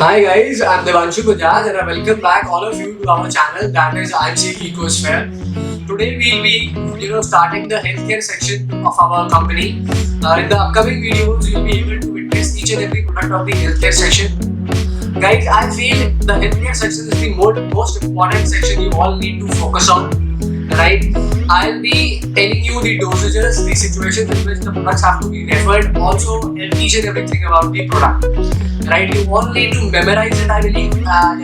Hi guys, I'm Devanshu Bajaj and I welcome back all of you to our channel that is IMC Ecosphere. Today we'll be starting the healthcare section of our company. In the upcoming videos, you'll be able to witness each and every product of the healthcare section. Guys, I feel the healthcare section is the most important section you all need to focus on. Right? I'll be telling you the dosages, the situations in which the products have to be referred, also each and everything about the product. Right? You all need to memorize it, I believe.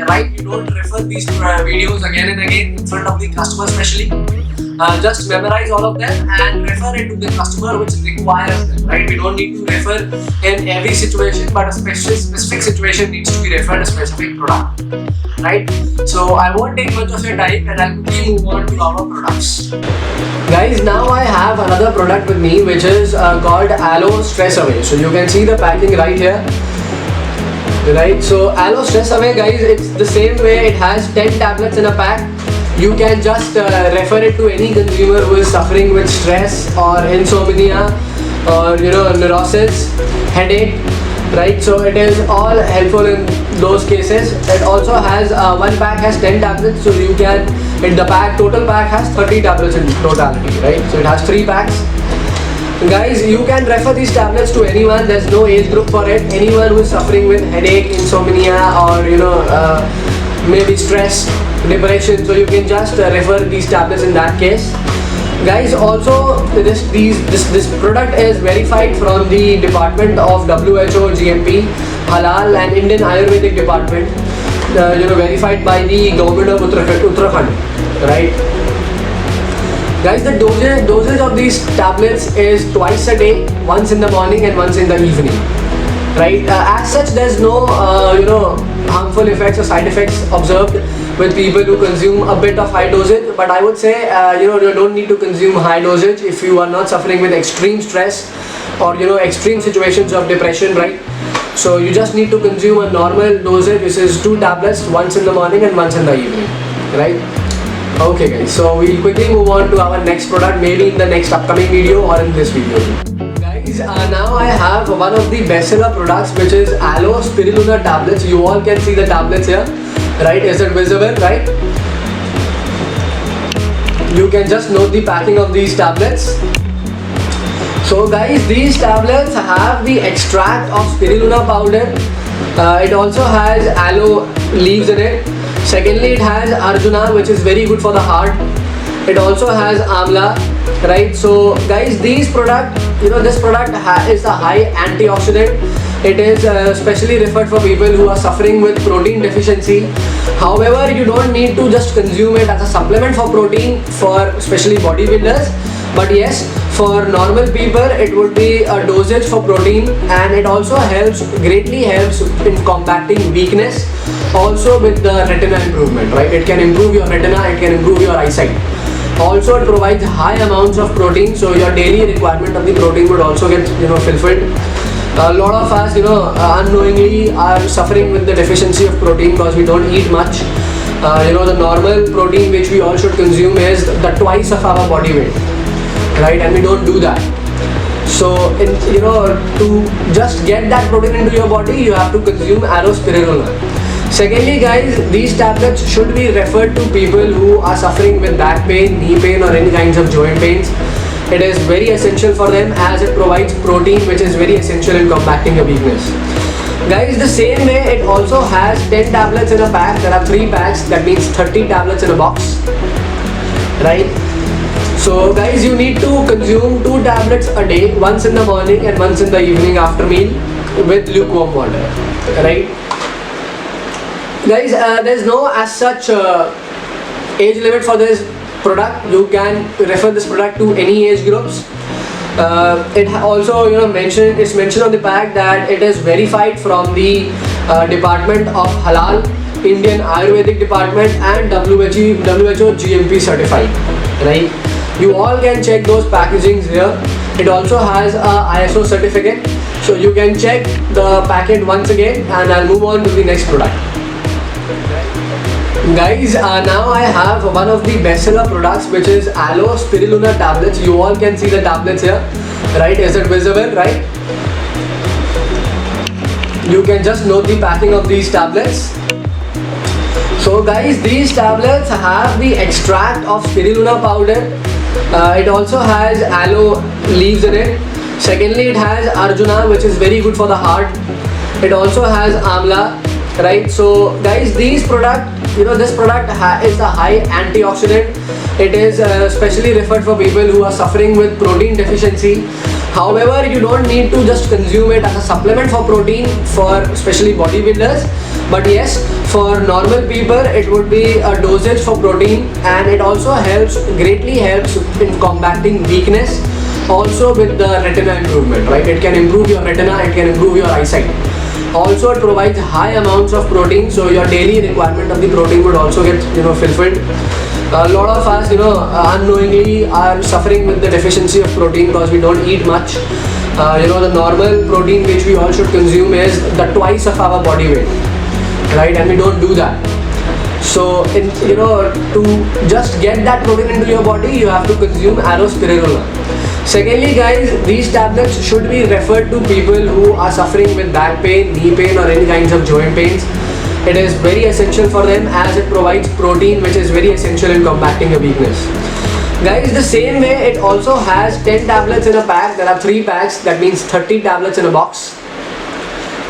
Right? You don't refer these videos again and again in front of the customer, especially. Just memorize all of them and refer it to the customer which requires them. Right? We don't need to refer in every situation, but a specific situation needs to be referred a specific product. Right? So I won't take much of your time and I'll quickly move on to our products. Guys, now I have another product with me which is called Aloe Stress Away. So you can see the packing right here. Right, so Aloe Stress Away, guys, it's the same way. It has 10 tablets in a pack. You can just refer it to any consumer who is suffering with stress or insomnia or neurosis, headache. Right, so it is all helpful in those cases. It also has one pack has 10 tablets, so you can total pack has 30 tablets in totality. Right, so it has 3 packs. Guys, you can refer these tablets to anyone. There's no age group for it. Anyone who is suffering with headache, insomnia, or maybe stress, depression. So you can just refer these tablets in that case. Guys, also this product is verified from the department of WHO, GMP, Halal, and Indian Ayurvedic department. Verified by the government of Uttarakhand. Right. Guys, the dosage of these tablets is twice a day, once in the morning and once in the evening. Right? As such, there's no harmful effects or side effects observed with people who consume a bit of high dosage. But I would say you don't need to consume high dosage if you are not suffering with extreme stress or extreme situations of depression. Right? So you just need to consume a normal dosage, which is 2 tablets, once in the morning and once in the evening. Right? Okay guys, so we'll quickly move on to our next product, maybe in the next upcoming video or in this video. Guys, now I have one of the bestseller products, which is Aloe Spirulina tablets. You all can see the tablets here, right? Is it visible, right? You can just note the packing of these tablets. So guys, these tablets have the extract of spirulina powder. It also has aloe leaves in it. Secondly, it has Arjuna, which is very good for the heart. It also has Amla, right? So guys, this product is a high antioxidant. It is specially referred for people who are suffering with protein deficiency. However, you don't need to just consume it as a supplement for protein for especially bodybuilders. But yes, for normal people, it would be a dosage for protein, and it also greatly helps in combating weakness. Also with the retina improvement, right? It can improve your retina, it can improve your eyesight. Also, it provides high amounts of protein, so your daily requirement of the protein would also get fulfilled. A lot of us unknowingly are suffering with the deficiency of protein because we don't eat much. The normal protein which we all should consume is the twice of our body weight, right? And we don't do that. So to just get that protein into your body, you have to consume Aloe Spirulina. Secondly, guys, these tablets should be referred to people who are suffering with back pain, knee pain, or any kinds of joint pains. It is very essential for them as it provides protein, which is very essential in combating your weakness. Guys, the same way, it also has 10 tablets in a pack. There are 3 packs, that means 30 tablets in a box. Right? So guys, you need to consume 2 tablets a day, once in the morning and once in the evening after meal with lukewarm water. Right? Guys, there's no as such age limit for this product. You can refer this product to any age groups. It also it's mentioned on the pack that it is verified from the department of Halal, Indian Ayurvedic department, and WHO GMP certified. Right? You all can check those packagings here. It also has a ISO certificate, so you can check the packet once again, and I'll move on to the next product. Guys, now I have one of the bestseller products, which is Aloe Spirulina tablets. You all can see the tablets here, right? Is it visible, right? you can just note the packing of these tablets. So guys, these tablets have the extract of spirulina powder. It also has aloe leaves in it. Secondly, it has arjuna, which is very good for the heart. It also has amla, right? So guys, these product, this product is a high antioxidant. It is specially referred for people who are suffering with protein deficiency. However, you don't need to just consume it as a supplement for protein for especially bodybuilders. But yes, for normal people, it would be a dosage for protein, and it also greatly helps in combating weakness. Also with the retina improvement, right? It can improve your retina, it can improve your eyesight. Also, it provides high amounts of protein, so your daily requirement of the protein would also get fulfilled. A lot of us unknowingly are suffering with the deficiency of protein because we don't eat much. The normal protein which we all should consume is the twice of our body weight, right? And we don't do that. So to just get that protein into your body, you have to consume aloe spirulina. Secondly guys, these tablets should be referred to people who are suffering with back pain, knee pain, or any kinds of joint pains. It is very essential for them as it provides protein, which is very essential in combating a weakness. Guys, the same way it also has 10 tablets in a pack. There are 3 packs, that means 30 tablets in a box,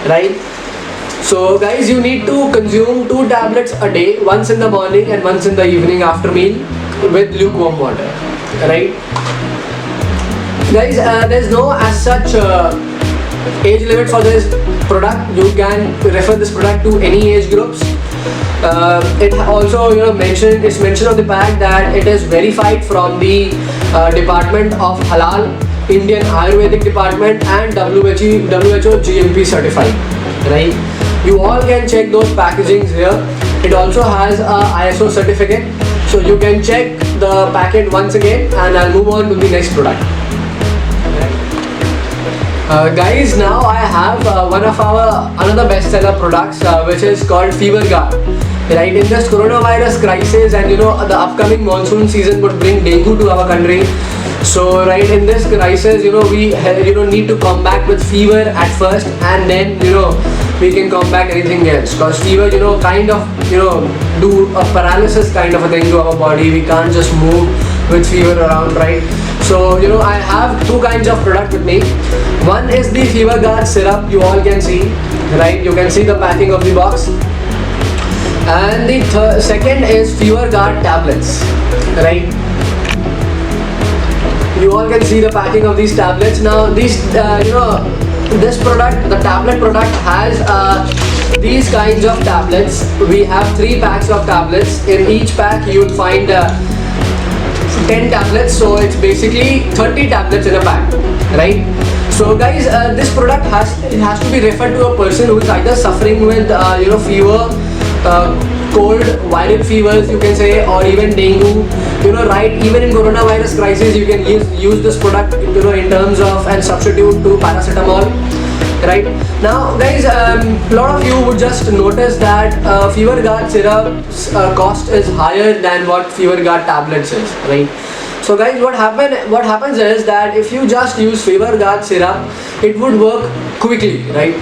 right? So guys, you need to consume 2 tablets a day, once in the morning and once in the evening after meal with lukewarm water, right? Guys, there's no as such age limit for this product. You can refer this product to any age groups. It also it's mentioned on the pack that it is verified from the Department of Halal, Indian Ayurvedic Department, and WHO GMP certified, right? You all can check those packagings here. It also has a ISO certificate, so you can check the packet once again, and I'll move on to the next product. Guys, now I have one of our another bestseller products, which is called Fever Guard. Right, in this coronavirus crisis, and the upcoming monsoon season would bring dengue to our country. So right, in this crisis, we need to combat with fever at first, and then we can combat anything else. Because fever, kind of do a paralysis kind of a thing to our body. We can't just move with fever around, right? So I have 2 kinds of product with me. One is the Fever Guard syrup. You all can see, right? You can see the packing of the box. And the second is Fever Guard tablets, right? You all can see the packing of these tablets. Now these this product, the tablet product, has these kinds of tablets. We have 3 packs of tablets. In each pack you will find 10 tablets, so it's basically 30 tablets in a pack, right? So guys, this product has to be referred to a person who is either suffering with fever, cold, viral fevers, you can say, or even dengue, right? Even in coronavirus crisis, you can use this product, in terms of and substitute to paracetamol, right? Now guys, a lot of you would just notice that Fever Guard syrup's cost is higher than what Fever Guard tablets is, right? So guys, what happens is that if you just use Fever Guard syrup, it would work quickly, right?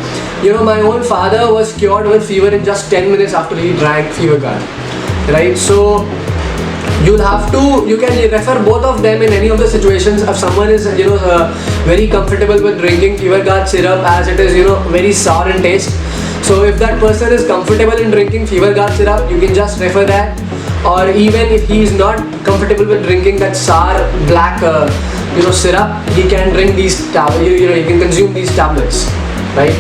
My own father was cured with fever in just 10 minutes after he drank Fever Guard, right? So you can refer both of them in any of the situations. If someone is very comfortable with drinking Fever Guard syrup, as it is very sour in taste, so if that person is comfortable in drinking Fever Guard syrup, you can just refer that. Or even if he is not comfortable with drinking that sour black syrup, he can drink these he can consume these tablets, right?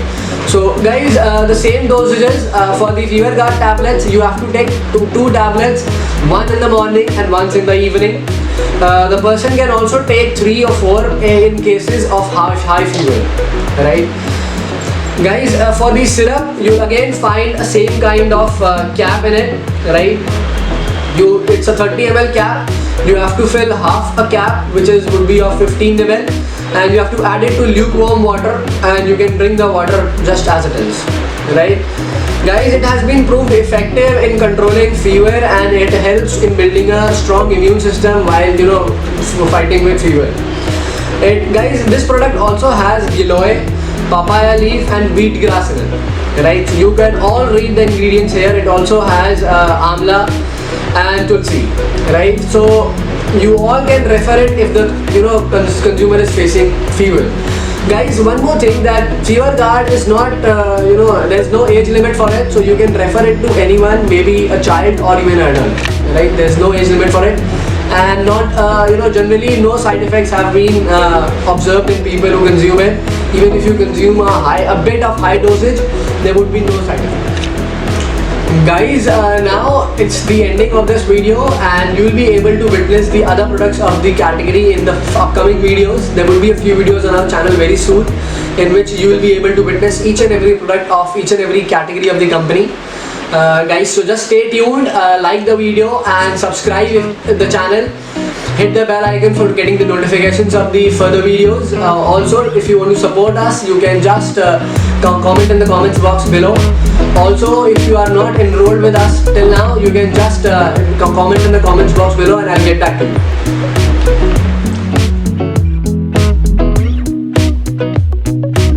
So guys, the same dosages for the Fever Guard tablets. You have to take two tablets, one in the morning and once in the evening. The person can also take 3 or 4 in cases of high fever, right? Guys, for the syrup, you again find a same kind of cap in it, right? It's a 30 ml cap. You have to fill half a cap, which would be of 15 ml, and you have to add it to lukewarm water, and you can drink the water just as it is, right? Guys, it has been proved effective in controlling fever, and it helps in building a strong immune system while fighting with fever. Guys, this product also has giloy, papaya leaf and wheatgrass in it. Right? So you can all read the ingredients here. It also has amla and tulsi. Right? So you all can refer it if the consumer is facing fever. Guys, one more thing, that Fever Guard is not, there's no age limit for it, so you can refer it to anyone, maybe a child or even an adult, right? There's no age limit for it, and not, generally no side effects have been observed in people who consume it. Even if you consume a bit of high dosage, there would be no side effects. Guys, now it's the ending of this video, and you will be able to witness the other products of the category in the upcoming videos. There will be a few videos on our channel very soon in which you will be able to witness each and every product of each and every category of the company. Guys, so just stay tuned, like the video and subscribe the channel. Hit the bell icon for getting the notifications of the further videos. Also, if you want to support us, you can just comment in the comments box below. Also, if you are not enrolled with us till now, you can just comment in the comments box below and I'll get back to you.